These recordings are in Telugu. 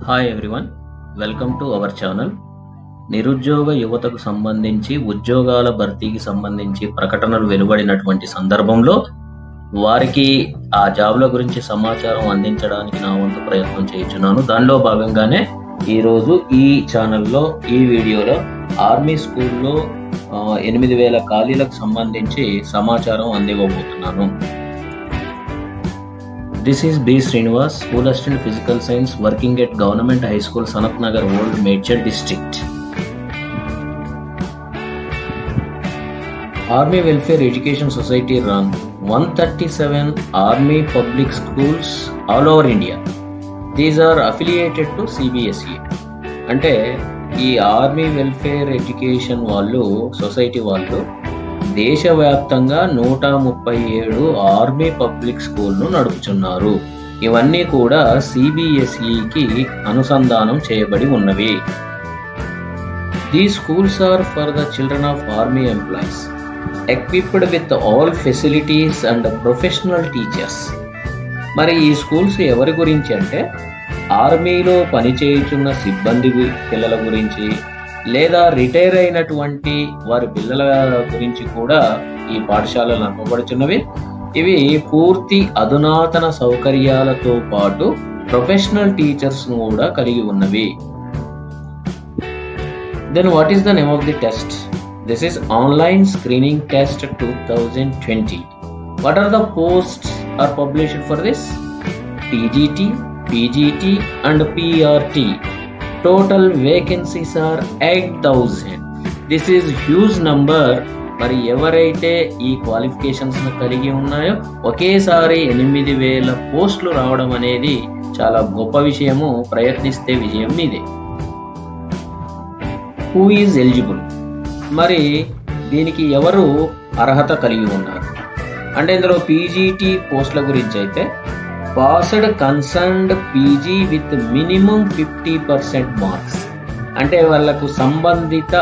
Hi everyone, welcome to our channel. నిరుద్యోగ యువతకు సంబంధించి ఉద్యోగాల భర్తీకి సంబంధించి ప్రకటనలు వెలువడినటువంటి సందర్భంలో వారికి ఆ జాబ్ల గురించి సమాచారం అందించడానికి నా వంతు ప్రయత్నం చేయించున్నాను. దానిలో భాగంగానే ఈరోజు ఈ ఛానల్లో ఈ వీడియోలో ఆర్మీ స్కూల్లో 8,000 ఖాళీలకు సంబంధించి సమాచారం అందివ్వబోతున్నాను. This is B. Srinivas, School Assistant Physical Science, working at Government High School, Sanat Nagar, Old Medchal District. Army Welfare Education Society run 137 Army public schools all over India. These are affiliated to CBSE. అంటే ఈ ఆర్మీ వెల్ఫేర్ ఎడ్యుకేషన్ వాళ్ళు సొసైటీ వాళ్ళు దేశవ్యాప్తంగా 137 ఆర్మీ పబ్లిక్ స్కూల్ను నడుపుచున్నారు. ఇవన్నీ కూడా సిబిఎస్ఈకి అనుసంధానం చేయబడి ఉన్నవి. These schools are for the children of army employees equipped with all facilities and professional teachers. మరి ఈ స్కూల్స్ ఎవరి గురించి అంటే ఆర్మీలో పనిచేయుచున్న సిబ్బంది పిల్లల గురించి, లేదా రిటైర్ అయినటువంటి వారి పిల్లల గురించి కూడా ఈ పాఠశాలలు నడపబడుచున్నవి. ఇవి పూర్తి అధునాతన సౌకర్యాలతో పాటు ప్రొఫెషనల్ టీచర్స్ కూడా కలిగి ఉన్నవి. Then what is the name of the test? This is online screening test 2020. What are the posts are published for this? TGT, PGT and PRT. Total vacancies are 8,000. This is huge number. మరి ఎవరైతే ఈ క్వాలిఫికేషన్స్ కలిగి ఉన్నాయో ఒకేసారి 8,000 పోస్టులు రావడం అనేది చాలా గొప్ప విషయము. ప్రయత్నిస్తే విజయం మీదే. Who is eligible? మరి దీనికి ఎవరు అర్హత కలిగి ఉన్నారు అంటే ఇందులో పీజీటీ పోస్టుల గురించి అయితే passed concerned PG with minimum 50% marks. అంటే వాళ్ళకు సంబంధిత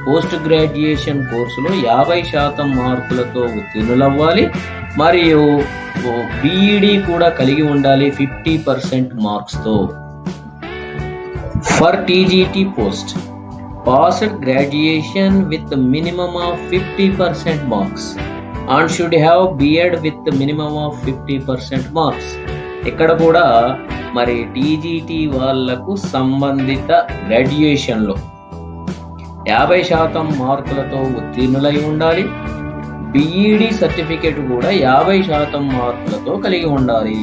పోస్ట్ గ్రాడ్యుయేషన్ కోర్సులో 50% మార్కులతో ఉత్తీర్ణులవ్వాలి. మరియు బీఈడి కూడా కలిగి ఉండాలి 50% మార్క్స్తో. For TGT post passed graduation with minimum of 50% marks and should have BEd with minimum of 50% marks. ఇక్కడ కూడా మరి టీజీటీ వాళ్లకు సంబంధిత గ్రాడ్యుయేషన్లో 50% మార్కులతో ఉత్తీర్ణులై ఉండాలి. బిఈడి సర్టిఫికేట్ కూడా 50% మార్కులతో కలిగి ఉండాలి.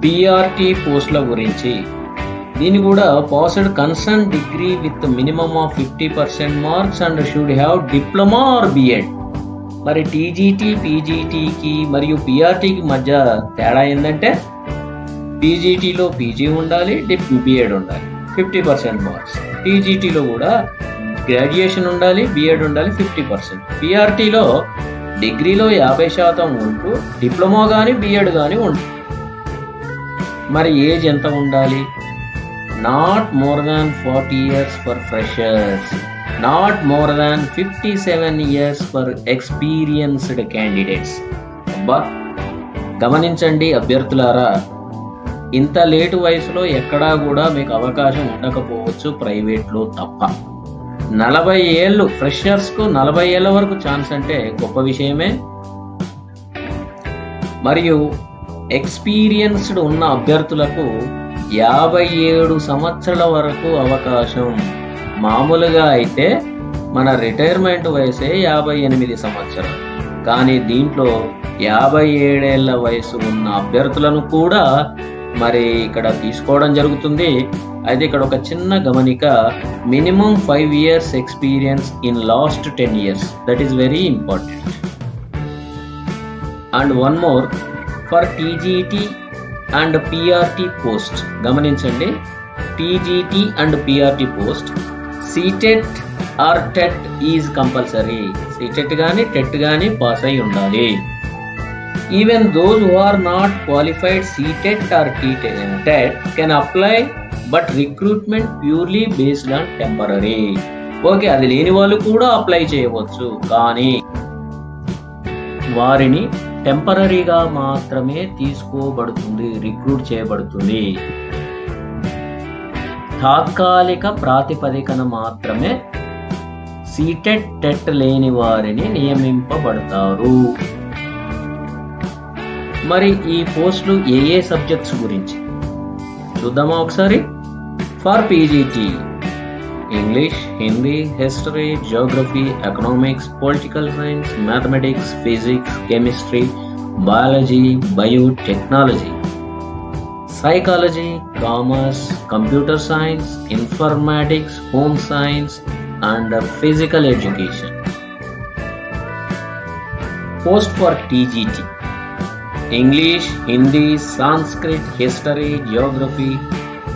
పిఆర్టీ పోస్టుల గురించి దీన్ని కూడా passed concern degree with minimum of 50% marks and should have diploma or BEd. మరి టీజీటీ, పీజీటీకి మరియు పిఆర్టీకి మధ్య తేడా ఏంటంటే పీజీటీలో పీజీ ఉండాలి, బిఎడ్ ఉండాలి 50% మార్క్స్. టీజీటీలో కూడా గ్రాడ్యుయేషన్ ఉండాలి, బిఎడ్ ఉండాలి 50%. పిఆర్టీలో డిగ్రీలో 50% ఉంటూ డిప్లొమా కానీ బిఎడ్ కానీ ఉంటుంది. మరి ఏజ్ ఎంత ఉండాలి? Not more than 40 years for freshers, not more than 57 years for experienced candidates. అబ్బా, గమనించండి అభ్యర్థులారా, ఇంత లేటు వయసులో ఎక్కడా కూడా మీకు అవకాశం ఉండకపోవచ్చు, ప్రైవేట్లో తప్ప. 40 ఏళ్ళు ఫ్రెషర్స్కు 40 ఏళ్ళ వరకు ఛాన్స్ అంటే గొప్ప విషయమే. మరియు ఎక్స్పీరియన్స్డ్ ఉన్న అభ్యర్థులకు 57 సంవత్సరాల వరకు అవకాశం. మామూలుగా అయితే మన రిటైర్మెంట్ వయసే 58 సంవత్సరాలు, కానీ దీంట్లో 57 ఏళ్ల వయసు ఉన్న అభ్యర్థులను కూడా మరి ఇక్కడ తీసుకోవడం జరుగుతుంది. అయితే ఇక్కడ ఒక చిన్న గమనిక, minimum 5 years experience in last 10 years. That is very important. And one more, for TGT and PRT post గమనించండి, TGT and PRT post CTET or TET is compulsory. CTET కానీ టెట్ కానీ పాస్ అయి ఉండాలి. Even those who are not qualified CTET or TET can apply, but recruitment purely based on temporary. Okay, అది లేని వాళ్ళు కూడా అప్లై చేయవచ్చు, కానీ వారిని టెంపరరీగా మాత్రమే తీసుకోబడుతుంది, రిక్రూట్ చేయబడుతుంది. తాత్కాలిక ప్రాతిపదికన మాత్రమే సీటెట్ టెట్ లేని వారిని నియమింపబడతారు. మరి ఈ పోస్టులు ఏ సబ్జెక్ట్స్ గురించి చూద్దామా ఒకసారి. For PGT English, Hindi, history, Geography, economics, political science, mathematics, physics, chemistry, biology, biotechnology, psychology, commerce, computer science, informatics, home science, and physical education. Post for TGT English, Hindi, Sanskrit, History, Geography,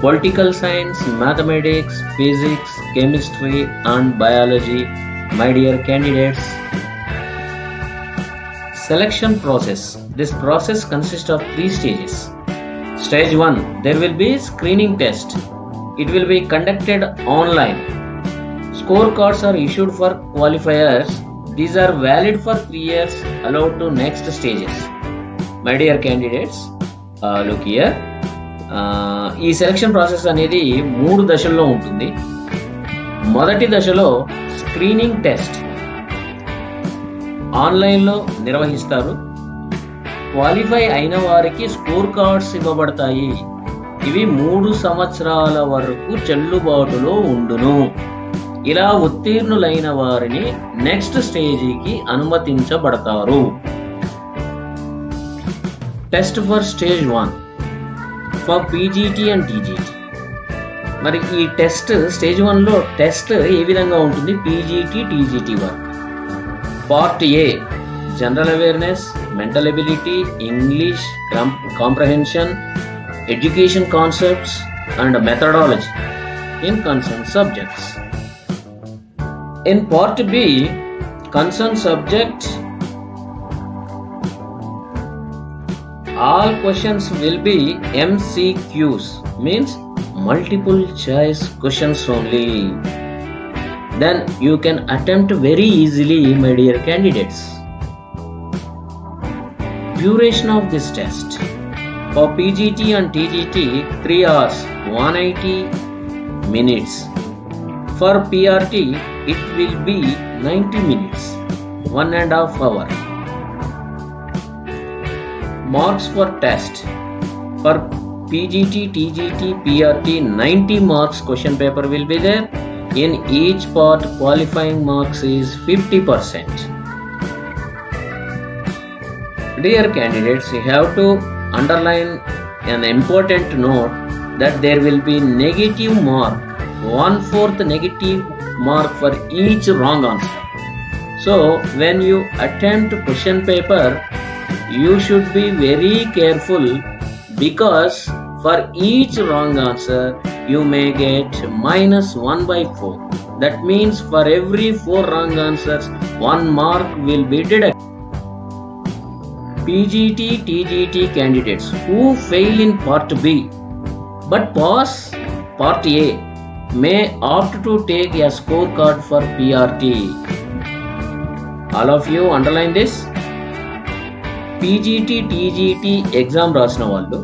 Political Science, Mathematics, Physics, Chemistry, and Biology. My dear candidates, selection process. This process consists of 3 stages. Stage 1, there will be screening test. It will be conducted online. Scorecards are issued for qualifiers. These are valid for 3 years, allowed to next stages. My dear candidates, look here. ఈ సెలక్షన్ ప్రాసెస్ అనేది 3 దశల్లో ఉంటుంది. మొదటి దశలో స్క్రీనింగ్ టెస్ట్ ఆన్లైన్లో నిర్వహిస్తారు. క్వాలిఫై అయిన వారికి స్కోర్ కార్డ్స్ ఇవ్వబడతాయి. ఇవి 3 సంవత్సరాల వరకు చెల్లుబాటులో ఉండును. ఇలా ఉత్తీర్ణులైన వారిని నెక్స్ట్ స్టేజీకి అనుమతించబడతారు. Test for stage 1 for PGT and TGT. మరి ఈ టెస్ట్ స్టేజ్ 1లో టెస్ట్ ఏ విధంగా ఉంటుంది పీజీటీ టీజీటీ వరకు. Part A general awareness, mental ability, English comprehension, education concepts, and methodology in concerned subjects. In part B, concerned subject, all questions will be MCQs, means multiple choice questions only. Then you can attempt very easily, my dear candidates. Duration of this test for PGT and TGT 3 hours 180 minutes. For PRT it will be 90 minutes 1.5 hour. Marks for test for PGT, TGT, PRT 90 marks question paper will be there. In each part qualifying marks is 50%. Dear candidates, you have to underline an important note that there will be negative mark, 1/4 negative mark for each wrong answer. So when you attempt question paper, you should be very careful, because for each wrong answer you may get -1/4. That means for every 4 wrong answers 1 mark will be deducted. PGT, TGT candidates who fail in part B but pass part A may opt to take a scorecard for PRT. All of you underline this. PGT, TGT exam రాసిన వాళ్ళు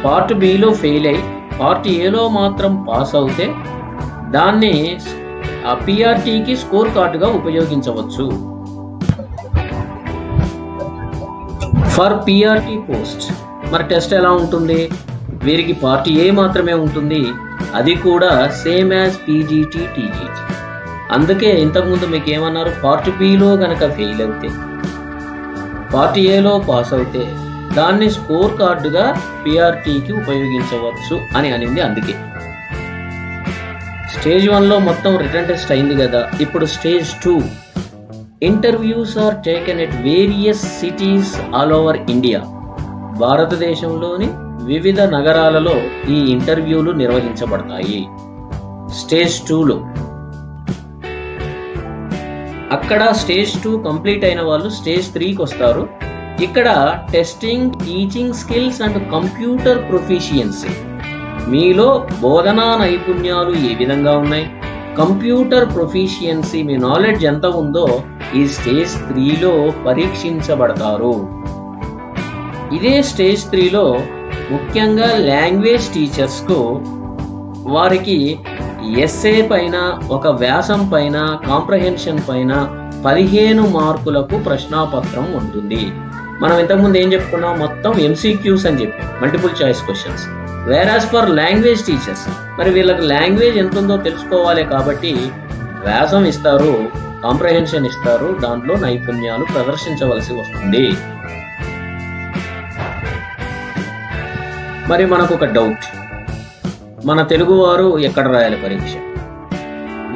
పార్ట్ బిలో ఫెయిల్ అయ్యి పార్ట్ ఏలో మాత్రం పాస్ అవుతే దాన్ని ఆ పిఆర్టీకి స్కోర్ కార్డుగా ఉపయోగించవచ్చు. ఫర్ పిఆర్టీ పోస్ట్ మరి టెస్ట్ ఎలా ఉంటుంది? వీరికి పార్ట్ ఏ మాత్రమే ఉంటుంది, అది కూడా సేమ్ యాజ్ పీజీటీ టీజీటీ. అందుకే ఇంతకుముందు మీకు ఏమన్నారు, పార్ట్ బిలో కనుక ఫెయిల్ అవుతే పార్ట్ ఏలో పాస్ అవుతే దాన్ని స్కోర్ కార్డుగా పిఆర్టీకి ఉపయోగించవచ్చు అని అనింది. అందుకే స్టేజ్ 1లో మొత్తం రిటన్ టెస్ట్ అయింది కదా, ఇప్పుడు stage 2 interviews are taken at various cities all over India. భారతదేశంలోని వివిధ నగరాలలో ఈ ఇంటర్వ్యూలు నిర్వహించబడతాయి. స్టేజ్ 2లో అక్కడ స్టేజ్ 2 కంప్లీట్ అయిన వాళ్ళు స్టేజ్ 3కి వస్తారు. ఇక్కడ testing, teaching skills and computer proficiency, మీలో బోధనా నైపుణ్యాలు ఏ విధంగా ఉన్నాయి, కంప్యూటర్ ప్రొఫిషియన్సీ, మీ నాలెడ్జ్ ఎంత ఉందో ఈ స్టేజ్ 3లో పరీక్షించబడతారు. ఇదే స్టేజ్ 3లో ముఖ్యంగా లాంగ్వేజ్ టీచర్స్కు వారికి ఎస్ఏ పైన, ఒక వ్యాసం పైన, కాంప్రహెన్షన్ పైన 15 మార్కులకు ప్రశ్నాపత్రం ఉంటుంది. మనం ఇంతకుముందు ఏం చెప్పుకున్నాం, మొత్తం ఎంసీక్యూస్ అని చెప్పి multiple choice questions. వేరాస్ for language teachers, మరి వీళ్ళకి లాంగ్వేజ్ ఎంత ఉందో తెలుసుకోవాలి కాబట్టి వ్యాసం ఇస్తారు, కాంప్రహెన్షన్ ఇస్తారు, దాంట్లో నైపుణ్యాలు ప్రదర్శించవలసి వస్తుంది. మరి మనకు ఒక డౌట్, మన తెలుగువారు ఎక్కడ రాయాలి పరీక్ష?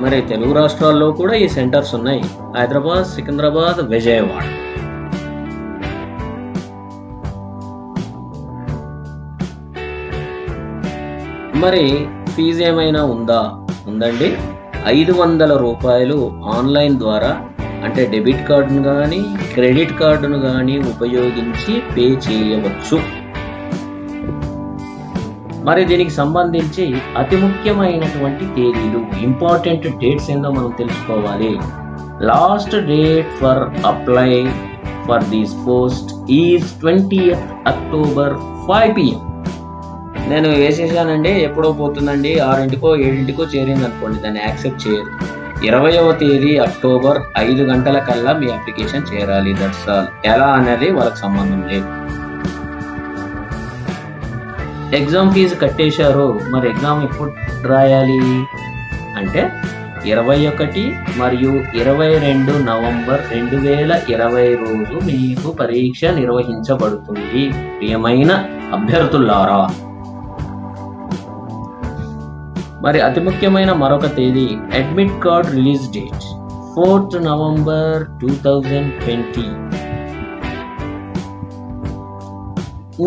మరి తెలుగు రాష్ట్రాల్లో కూడా ఈ సెంటర్స్ ఉన్నాయి, హైదరాబాద్, సికింద్రాబాద్, విజయవాడ. మరి ఫీజు ఏమైనా ఉందా? ఉందండి. 500 రూపాయలు ఆన్లైన్ ద్వారా, అంటే డెబిట్ కార్డును కానీ క్రెడిట్ కార్డును కానీ ఉపయోగించి పే చేయవచ్చు. మరి దీనికి సంబంధించి అతి ముఖ్యమైనటువంటి తేదీలు, ఇంపార్టెంట్ డేట్స్ ఏందో మనం తెలుసుకోవాలి. Last date for apply for this post is 20th October 5 PM. నేను వేసేసానండి, ఎప్పుడో పోతుందండి, 6ంటికో 7ంటికో చేరింది అనుకోండి, దాన్ని యాక్సెప్ట్ చేయరు. 20వ తేదీ అక్టోబర్ 5 గంటల కల్లా మీ అప్లికేషన్ చేరాలి. That's all. ఎలా అనేది వాళ్ళకి సంబంధం లేదు. ఎగ్జామ్ ఫీజు కట్టేశారు, మరి ఎగ్జామ్ ఎప్పుడు రాయాలి అంటే 21 మరియు 22 నవంబర్ 2020 రోజు మీకు పరీక్ష నిర్వహించబడుతుంది. ప్రియమైన అభ్యర్థులారా, మరి అతి ముఖ్యమైన మరొక తేదీ, admit card release date 4th November 2020.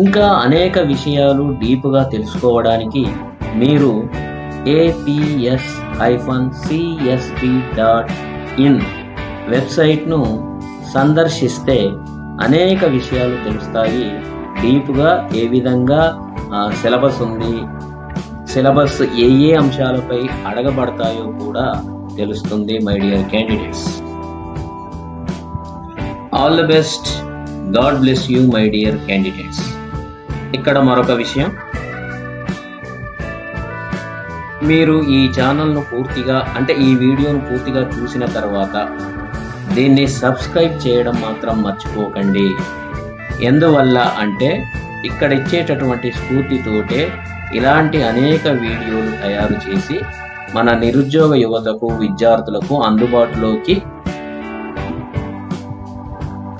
ఇంకా అనేక విషయాలు డీప్గా తెలుసుకోవడానికి మీరు aps-csp.in వెబ్సైట్ను సందర్శిస్తే అనేక విషయాలు తెలుస్తాయి. డీప్గా ఏ విధంగా సిలబస్ ఉంది, సిలబస్ ఏ అంశాలపై అడగబడతాయో కూడా తెలుస్తుంది. My dear candidates, all the best. God bless you my dear candidates. ఇక్కడ మరొక విషయం, మీరు ఈ ఛానల్ను పూర్తిగా, అంటే ఈ వీడియోను పూర్తిగా చూసిన తర్వాత దీన్ని సబ్స్క్రైబ్ చేయడం మాత్రం మర్చిపోకండి. ఎందువల్ల అంటే ఇక్కడ ఇచ్చేటటువంటి స్ఫూర్తితోటే ఇలాంటి అనేక వీడియోలు తయారు చేసి మన నిరుద్యోగ యువతకు, విద్యార్థులకు అందుబాటులోకి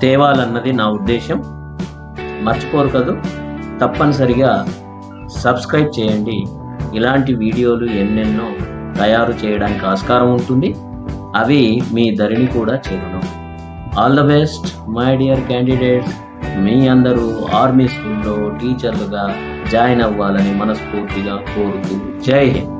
తేవాలన్నది నా ఉద్దేశం. మర్చిపోరు కదూ, తప్పనిసరిగా సబ్స్క్రైబ్ చేయండి. ఇలాంటి వీడియోలు ఎన్నెన్నో తయారు చేయడానికి ఆస్కారం ఉంటుంది, అవి మీ దరిని కూడా చేరును. All the best my dear candidates. Army అందరూ ఆర్మీ స్కూల్లో టీచర్లుగా జాయిన్ అవ్వాలని మనస్ఫూర్తిగా కోరుతూ జై హింద్.